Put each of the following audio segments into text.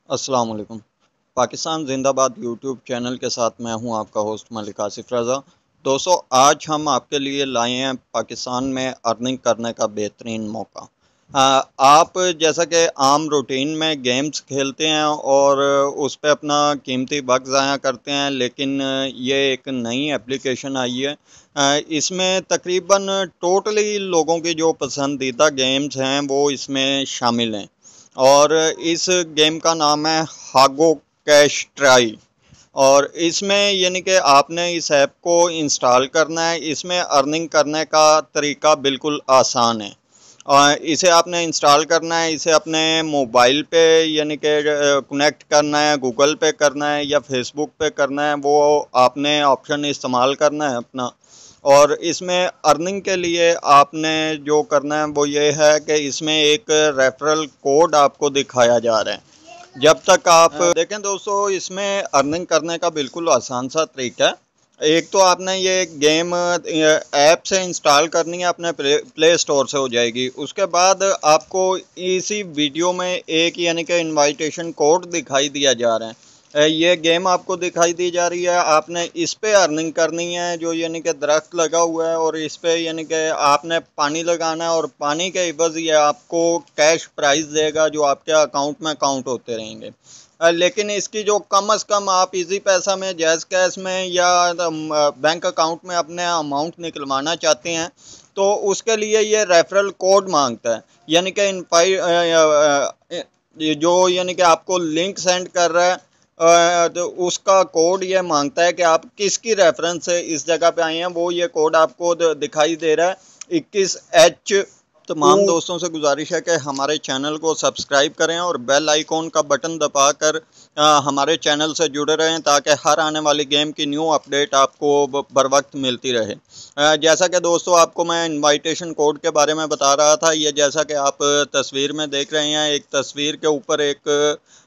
अस्सलाम वालेकुम। पाकिस्तान जिंदाबाद यूट्यूब चैनल के साथ मैं हूं आपका होस्ट मलिक आसिफ रज़ा। दोस्तों, आज हम आपके लिए लाए हैं पाकिस्तान में अर्निंग करने का बेहतरीन मौका। आप जैसा कि आम रूटीन में गेम्स खेलते हैं और उस पे अपना कीमती वक्त ज़ाया करते हैं, लेकिन ये एक नई एप्लीकेशन आई है। इसमें तकरीबन टोटली लोगों की जो पसंदीदा गेम्स हैं वो इसमें शामिल हैं और इस गेम का नाम है हागो कैश ट्राई। और इसमें यानी कि आपने इस ऐप को इंस्टॉल करना है। इसमें अर्निंग करने का तरीका बिल्कुल आसान है। इसे आपने इंस्टॉल करना है, इसे अपने मोबाइल पे यानी कि कनेक्ट करना है, गूगल पे करना है या फेसबुक पे करना है, वो आपने ऑप्शन इस्तेमाल करना है अपना। और इसमें अर्निंग के लिए आपने जो करना है वो ये है कि इसमें एक रेफरल कोड आपको दिखाया जा रहा है। जब तक आप देखें दोस्तों, इसमें अर्निंग करने का बिल्कुल आसान सा तरीका है। एक तो आपने ये गेम ऐप से इंस्टॉल करनी है, अपने प्ले स्टोर से हो जाएगी। उसके बाद आपको इसी वीडियो में एक यानी कि इनविटेशन कोड दिखाई दिया जा रहा है। ये गेम आपको दिखाई दी जा रही है। आपने इस पे अर्निंग करनी है, जो यानी कि दरख्त लगा हुआ है और इस पे यानी कि आपने पानी लगाना है और पानी के इवज़ ये आपको कैश प्राइस देगा जो आपके अकाउंट में काउंट होते रहेंगे। लेकिन इसकी जो कम से कम आप इजी पैसा में, जैज़ कैश में या बैंक अकाउंट में अपने अमाउंट निकलवाना चाहते हैं तो उसके लिए ये रेफरल कोड मांगता है। यानी कि जो यानी कि आपको लिंक सेंड कर रहा है, तो उसका कोड ये मांगता है कि आप किसकी रेफरेंस से इस जगह पे आए हैं। वो ये कोड आपको दिखाई दे रहा है 21H। तमाम दोस्तों से गुजारिश है कि हमारे चैनल को सब्सक्राइब करें और बेल आइकॉन का बटन दबाकर हमारे चैनल से जुड़े रहें ताकि हर आने वाली गेम की न्यू अपडेट आपको बर वक्त मिलती रहे। जैसा कि दोस्तों आपको मैं इनविटेशन कोड के बारे में बता रहा था, ये जैसा कि आप तस्वीर में देख रहे हैं, एक तस्वीर के ऊपर एक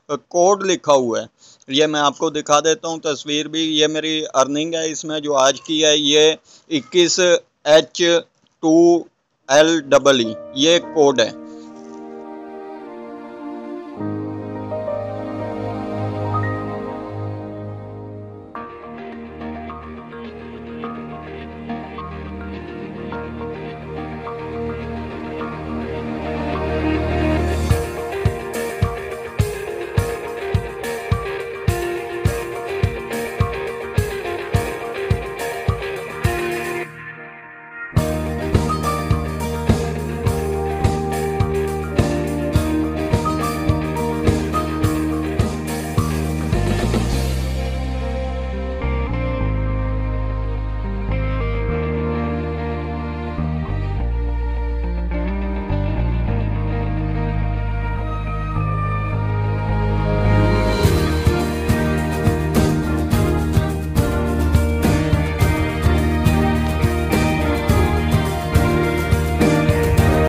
कोड लिखा हुआ है। ये मैं आपको दिखा देता हूँ तस्वीर भी। ये मेरी अर्निंग है इसमें जो आज की है, ये 21H2LEE ये कोड है।